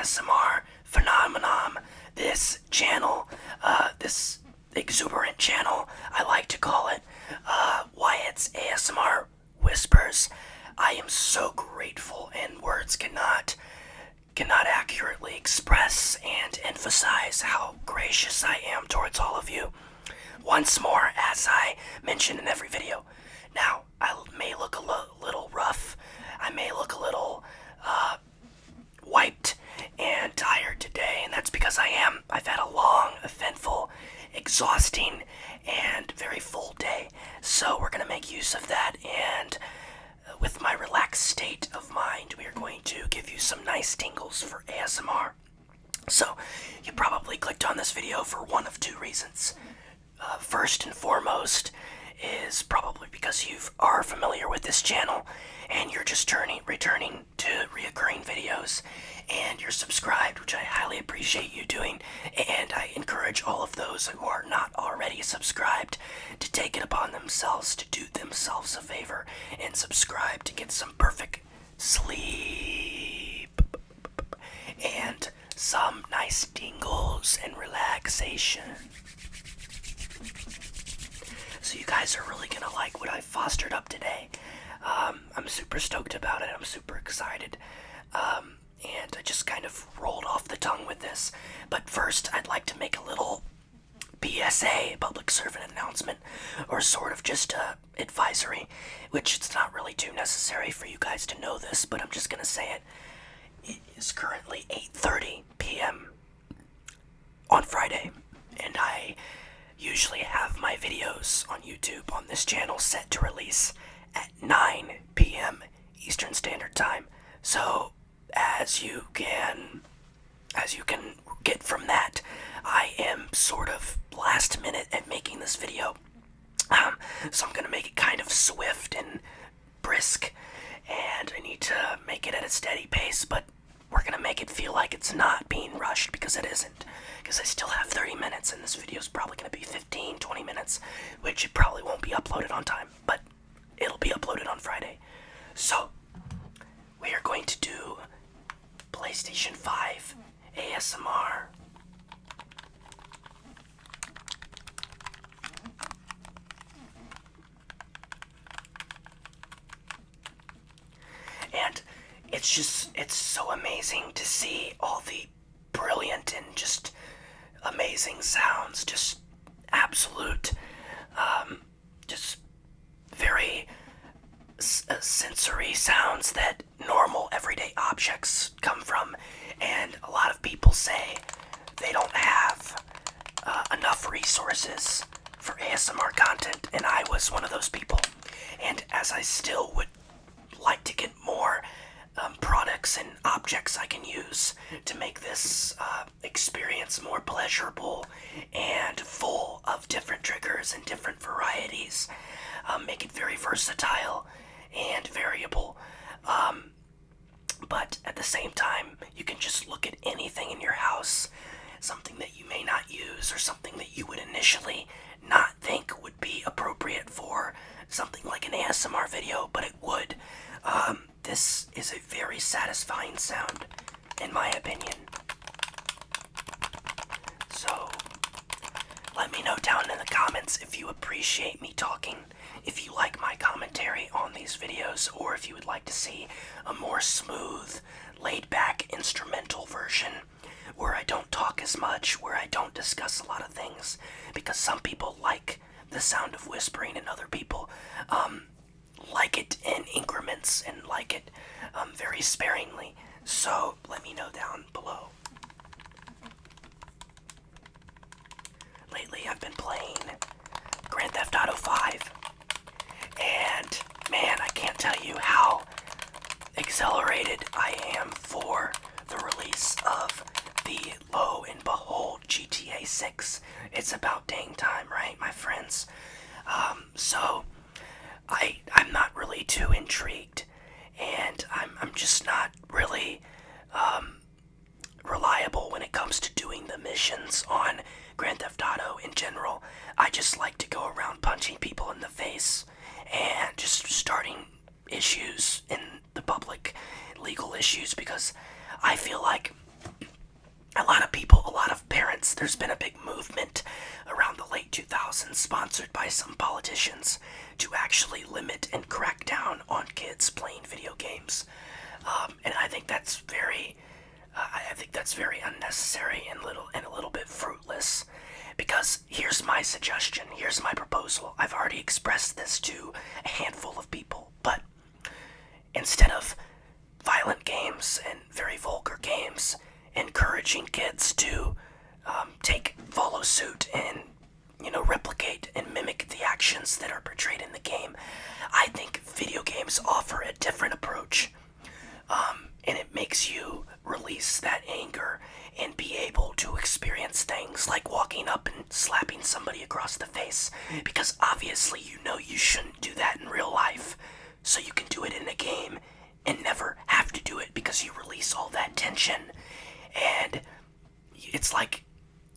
ASMR phenomenon, this channel, this exuberant channel, I like to call it, Wyatt's ASMR Whispers. I am so grateful, and words cannot accurately express and emphasize how gracious I am towards all of you. Once more, as I mention in every video. Now, I may look a little rough. I may look a little wiped and tired today, and that's because I am. I've had a long, eventful, exhausting, and very full day. So we're going to make use of that, and with my relaxed state of mind, we are going to give you some nice tingles for ASMR. So, you probably clicked on this video for one of two reasons. First and foremost is probably because you are familiar with this channel and you're just returning to reoccurring videos, and you're subscribed, which I highly appreciate you doing, and I encourage all of those who are not already subscribed to take it upon themselves to do themselves a favor and subscribe to get some perfect sleep and some nice tingles and relaxation. So you guys are really gonna like what I've fostered up today. I'm super stoked about it. I'm super excited. And I just kind of rolled off the tongue with this. But first, I'd like to make a little PSA, public servant announcement, or sort of just a advisory, which it's not really too necessary for you guys to know this, but I'm just gonna say it. It is currently 8:30 p.m. on Friday, and I usually have my videos on YouTube on this channel set to release at 9 p.m. Eastern Standard Time. So, as you can get from that, I am sort of last minute at making this video. So I'm gonna make it kind of swift and brisk, and I need to make it at a steady pace, but we're gonna make it feel like it's not being rushed, because it isn't. Because I still have 30 minutes, and this video is probably gonna be 15, 20 minutes, which it probably won't be uploaded on time, but it'll be uploaded on Friday. So, we are going to do PlayStation 5 ASMR. And it's so amazing to see all the brilliant and just amazing sounds, just absolute, just very sensory sounds that normal everyday objects come from. And a lot of people say they don't have enough resources for ASMR content, and I was one of those people. And as I still would like to get more products and objects I can use to make this experience more pleasurable and full of different triggers and different varieties, make it very versatile and variable, but at the same time you can just look at anything in your house, something that you may not use or something that you would initially not think would be appropriate for something like an ASMR video, but it would. This is a very satisfying sound, in my opinion. So, let me know down in the comments if you appreciate me talking, if you like my commentary on these videos, or if you would like to see a more smooth, laid-back instrumental version where I don't talk as much, where I don't discuss a lot of things, because some people like the sound of whispering and other people like it in increments and like it very sparingly. So let me know down below. Lately I've been playing Grand Theft Auto 5, and man, I can't tell you how exhilarated I am for the release of the lo and behold GTA 6. It's about dang time, right, my friends? So I'm not really too intrigued, and I'm just not really reliable when it comes to doing the missions on Grand Theft Auto in general. I just like to go around punching people in the face and just starting issues in the public, legal issues, because I feel like a lot of people, a lot of parents, there's been a big movement around the late 2000s, sponsored by some politicians, to actually limit and crack down on kids playing video games. And I think that's very unnecessary and a little bit fruitless. Because here's my suggestion, here's my proposal. I've already expressed this to a handful of people, but instead of violent games and very vulgar games, encouraging kids to follow suit and replicate and mimic the actions that are portrayed in the game, I think video games offer a different approach, and it makes you release that anger and be able to experience things like walking up and slapping somebody across the face, because obviously you shouldn't do that in real life, so you can do it in a game and never have to do it because you release all that tension. And it's like,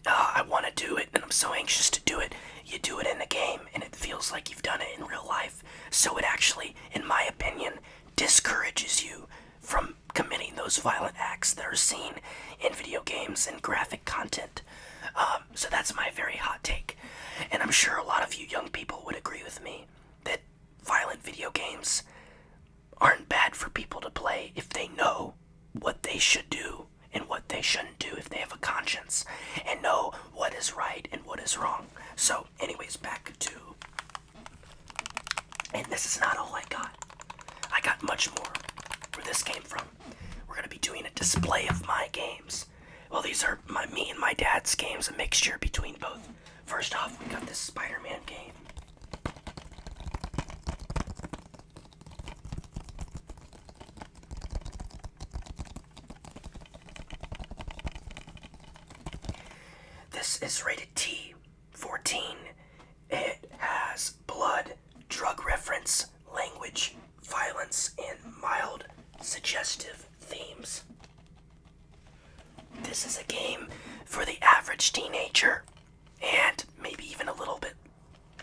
I want to do it and I'm so anxious to do it. You do it in a game and it feels like you've done it in real life. So it actually, in my opinion, discourages you from committing those violent acts that are seen in video games and graphic content. So that's my very hot take. And I'm sure a lot of you young people would agree with me that violent video games aren't bad for people to play if they know what they should do and what they shouldn't do, if they have a conscience and know what is right and what is wrong. So anyways, back to, and this is not all I got. I got much more where this came from. We're going to be doing a display of my games. Well, these are me and my dad's games, a mixture between both. First off, we got this Spider-Man game. This is rated T, 14. It has blood, drug reference, language, violence, and mild suggestive themes. This is a game for the average teenager, and maybe even a little bit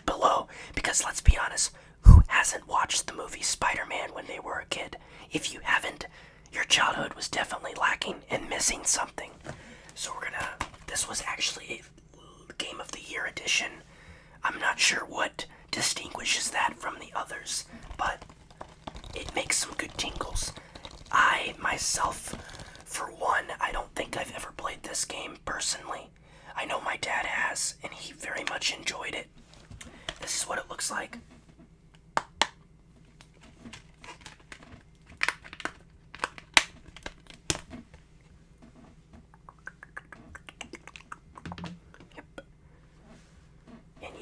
below, because let's be honest, who hasn't watched the movie Spider-Man when they were a kid? If you haven't, your childhood was definitely lacking and missing something. So this was actually a Game of the Year edition. I'm not sure what distinguishes that from the others, but it makes some good tingles. I, myself, for one, I don't think I've ever played this game personally. I know my dad has, and he very much enjoyed it. This is what it looks like.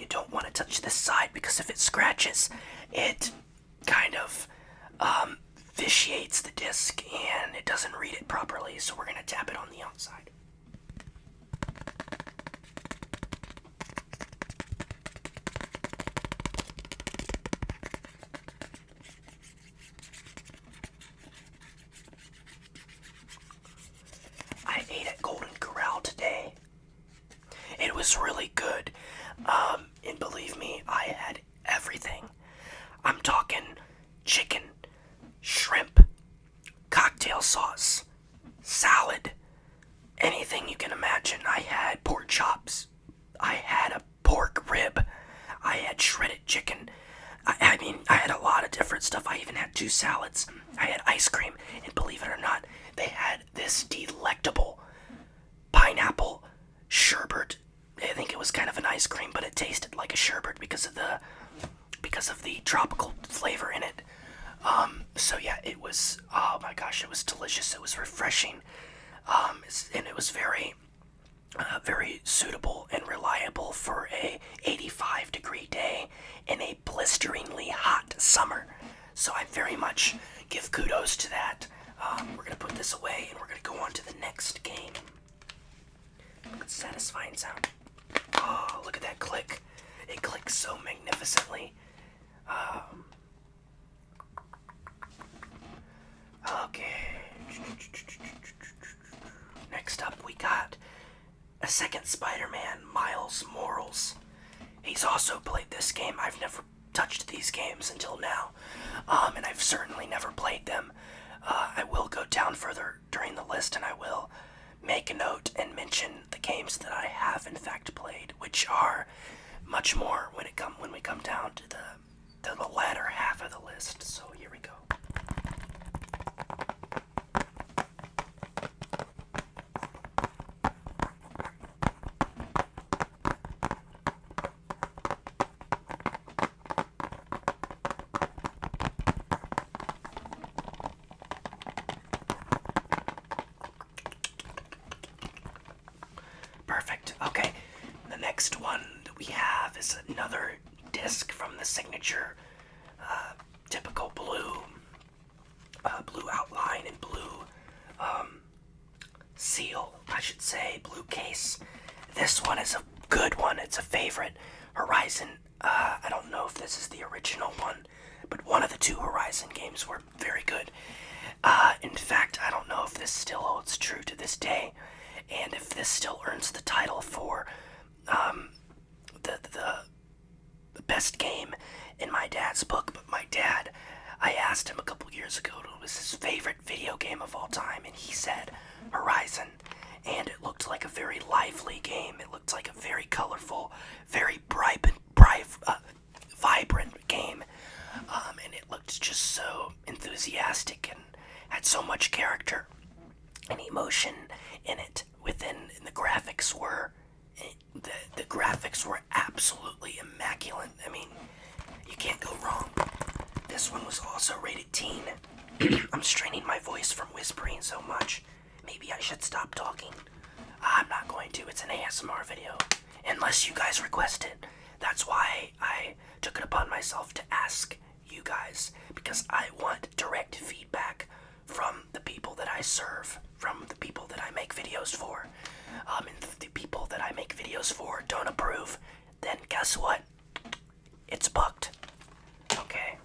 Don't want to touch this side because if it scratches, it kind of vitiates the disc and it doesn't read it properly, so we're going to tap it on the outside. I ate at Golden Corral today. It was really good. And believe me, I had everything. I'm talking chicken, shrimp, cocktail sauce, salad, anything you can imagine. I had pork chops. I had a pork rib. I had shredded chicken. I mean, I had a lot of different stuff. I even had 2 salads. I had ice cream. And believe it or not, they had this delectable pineapple sherbet. I think it was kind of an ice cream, but it tasted like a sherbet because of the tropical flavor in it. So yeah, it was, oh my gosh, it was delicious. It was refreshing, and it was very suitable and reliable for a 85-degree day in a blisteringly hot summer. So I very much give kudos to that. We're gonna put this away and we're gonna go on to the next game. Look at the satisfying sound. Oh, look at that click. It clicks so magnificently. Okay. Next up, we got a second Spider-Man, Miles Morales. He's also played this game. I've never touched these games until now, and I've certainly never played them. I will go down further during the list, and I will make a note and mention the games that I have in fact played, which are much more when we come down to the latter half of the list. So here we go. Perfect. Okay. The next one that we have is another disc from the signature, typical blue outline and blue seal, I should say, blue case. This one is a good one. It's a favorite. Horizon. I don't know if this is the original one, but one of the two Horizon games were very good. In fact, I don't know if this still holds true to this day, and if this still earns the title for the best game in my dad's book. But my dad, I asked him a couple years ago what was his favorite video game of all time, and he said Horizon. And it looked like a very lively game. It looked like a very colorful, very vibrant game. And it looked just so enthusiastic and had so much character and emotion in it. And the graphics were the graphics were absolutely immaculate. I mean, you can't go wrong. This one was also rated teen. I'm straining my voice from whispering so much. Maybe I should stop talking. I'm not going to. It's an ASMR video. Unless you guys request it. That's why I took it upon myself to ask you guys. Because I want direct feedback from the people that I serve. From the people that I make videos for. And if the people that I make videos for don't approve, then guess what? It's bugged. Okay.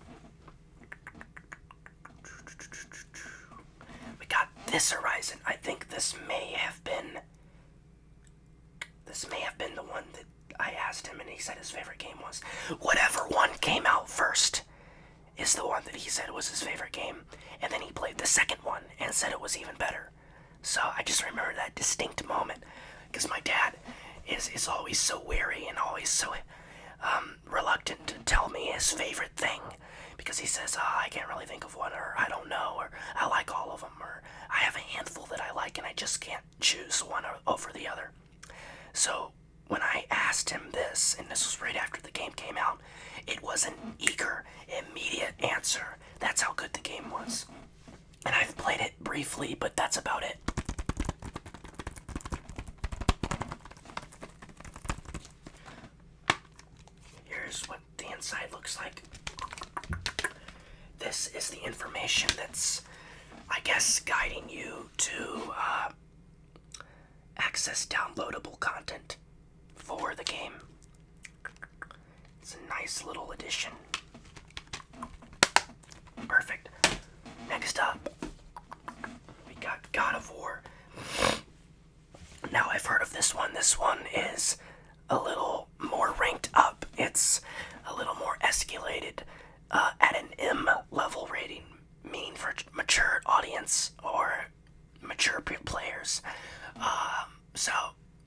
We got this Horizon. I think this may have been the one that I asked him and he said his favorite game was. Whatever one came out first is the one that he said was his favorite game. And then he played the second one and said it was even better. So I just remember that distinct moment. Because my dad is always so wary and always so reluctant to tell me his favorite thing. Because he says, I can't really think of one, or I don't know, or I like all of them, or I have a handful that I like and I just can't choose one over the other. So when I asked him this, and this was right after the game came out, it was an eager, immediate answer. That's how good the game was. And I've played it briefly, but that's about it. Here's what the inside looks like. This is the information that's, I guess, guiding you to access downloadable content for the game. It's a nice little addition. Perfect. Next up, we got God of War. Now I've heard of this one. This one is a little more ranked up. It's a little more escalated at an M level rating, meaning for mature audience or mature players. So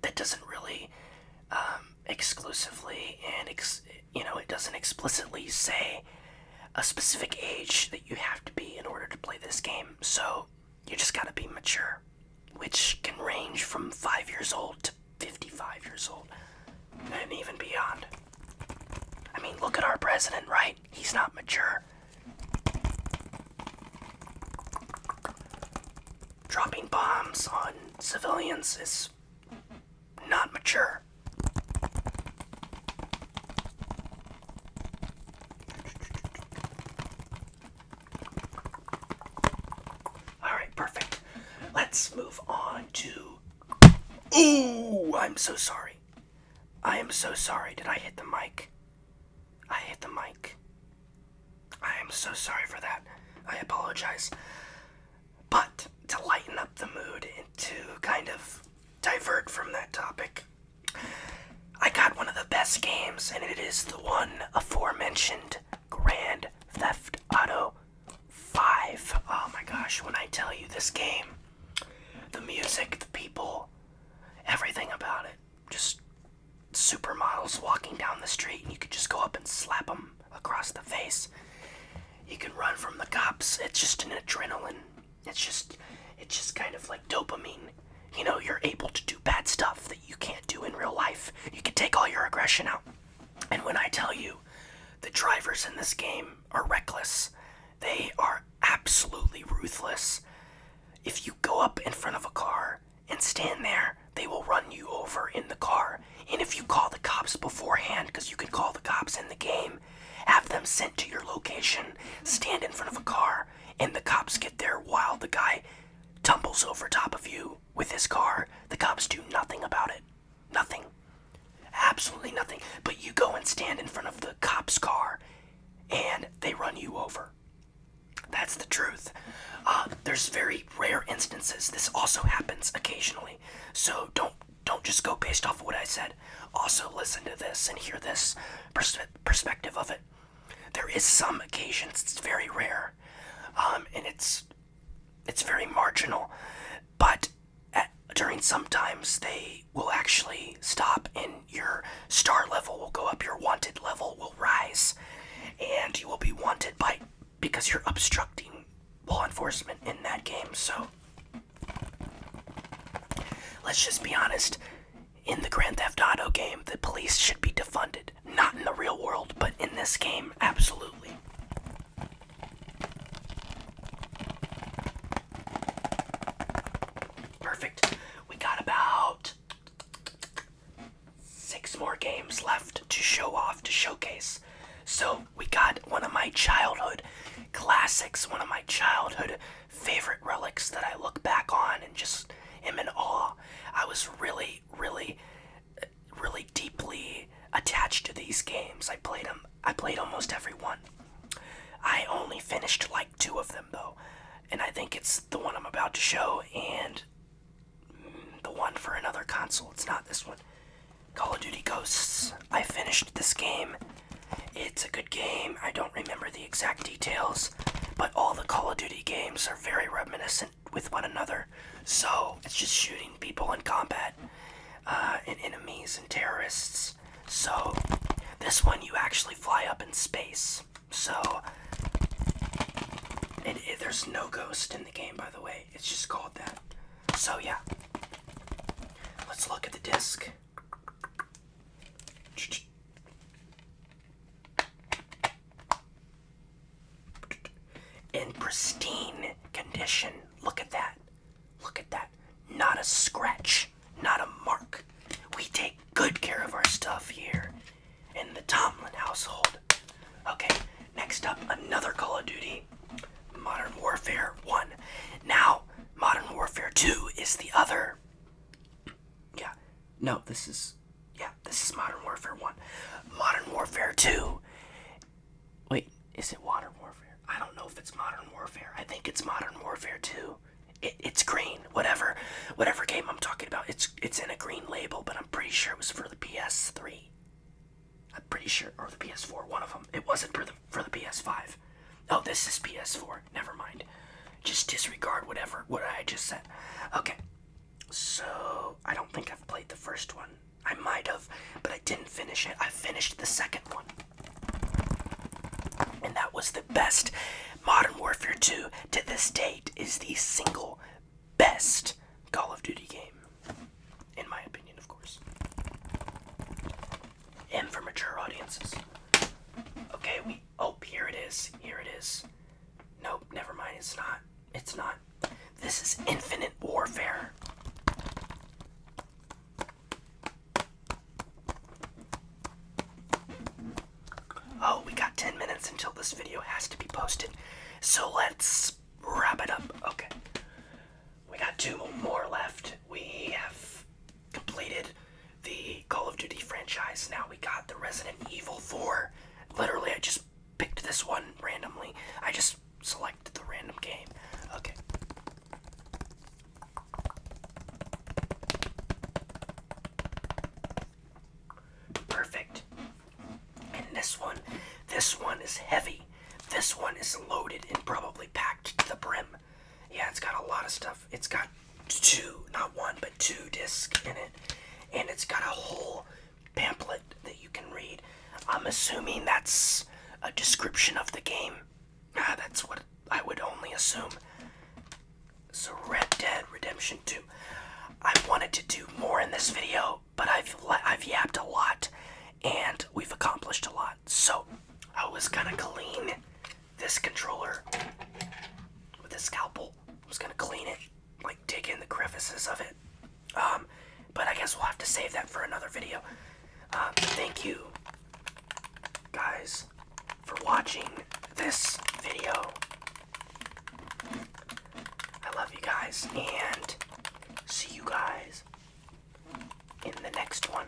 that doesn't really exclusively and it doesn't explicitly say a specific age that you have to be in order to play this game. So you just gotta be mature, which can range from 5 years old to 55 years old, and even beyond. I mean, look at our president, right? He's not mature. Dropping bombs on civilians is not mature. Alright, perfect. Let's move on to... Ooh, I'm so sorry. I am so sorry. Did I hit the mic? I hit the mic. I am so sorry for that. I apologize. But to lighten up the mood and to kind of divert from that topic, I got one of the best games, and it is the one aforementioned Grand Theft Auto 5. Oh my gosh, when I tell you this game, the music, the people, everything about it. Just supermodels walking down the street, and you could just go up and slap them across the face. You can run from the cops. It's just an adrenaline. It's just kind of like dopamine. You know, you're able to do bad stuff that you can't do in real life. You can take all your aggression out. And when I tell you, the drivers in this game are reckless. They are absolutely ruthless. If you go up in front of a car and stand there, they will run you over in the car. And if you call the cops beforehand, because you can call the cops in the game, have them sent to your location, stand in front of a car, and the cops get there while the guy tumbles over top of you with his car, the cops do nothing about it. Nothing. Absolutely nothing. But you go and stand in front of the cop's car, and they run you over. That's the truth. There's very rare instances. This also happens occasionally. So don't just go based off of what I said. Also listen to this and hear this perspective of it. There is some occasions, it's very rare, and it's very marginal, but during some times they will actually stop and your star level will go up, your wanted level will rise, and you will be wanted because you're obstructing law enforcement in that game. So let's just be honest. In the Grand Theft Auto game, the police should be defunded. Not in the real world, but in this game, absolutely. Perfect. We got about 6 more games left to show off, to showcase. So we got one of my childhood classics, one of my childhood favorite relics that I look back on and just am in awe. I was really deeply attached to these games. I played them. I played almost every one. I only finished like 2 of them though, and I think it's the one I'm about to show and the one for another console. It's not this one. Call of Duty Ghosts. I finished this game. It's a good game. I don't remember the exact details, but all the Call of Duty games are very reminiscent with one another. So it's just shooting people in combat, and enemies and terrorists. So this one you actually fly up in space. So there's no ghost in the game, by the way. It's just called that. So yeah, let's look at the disc. In pristine condition. Look at that. Look at that. Not a scratch. Not a mark. We take good care of our stuff here in the Tomlin household. Okay, next up, another Call of Duty. Modern Warfare 1. Now, Modern Warfare 2 is the other. Yeah. No, this is Modern Warfare 1. Modern Warfare 2. Wait, is it Modern Warfare? I don't know if it's Modern Warfare. I think it's Modern Warfare 2. It's green. Whatever game I'm talking about, it's in a green label, but I'm pretty sure it was for the PS3. I'm pretty sure, or the PS4, one of them. It wasn't for the PS5. Oh, this is PS4. Never mind. Just disregard what I just said. Okay. So, I don't think I've played the first one. I might have, but I didn't finish it. I finished the second one. And that was the best. Modern Warfare 2, to this date, is the single best Call of Duty game. In my opinion, of course. And for mature audiences. Okay, here it is. Here it is. Nope, never mind, it's not. It's not. This is Infinite Warfare. Oh, we got 10 minutes until this video has to be posted. So let's wrap it up. Okay. We got 2 more left. We have completed the Call of Duty franchise. Now we got the Resident Evil 4. Literally, I just picked this one randomly. I just selected the random game. Okay. Perfect. And this one is heavy. This one is loaded and probably packed to the brim. Yeah, it's got a lot of stuff. It's got two, not one, but two discs in it. And it's got a whole pamphlet that you can read. I'm assuming that's a description of the game. That's what I would only assume. So Red Dead Redemption 2. I wanted to do more in this video, but I've yapped a lot, and we've accomplished a lot. So I was gonna clean this controller with a scalpel. I was gonna clean it, like dig in the crevices of it. But I guess we'll have to save that for another video. Thank you, guys, for watching this video. I love you guys, and see you guys in the next one.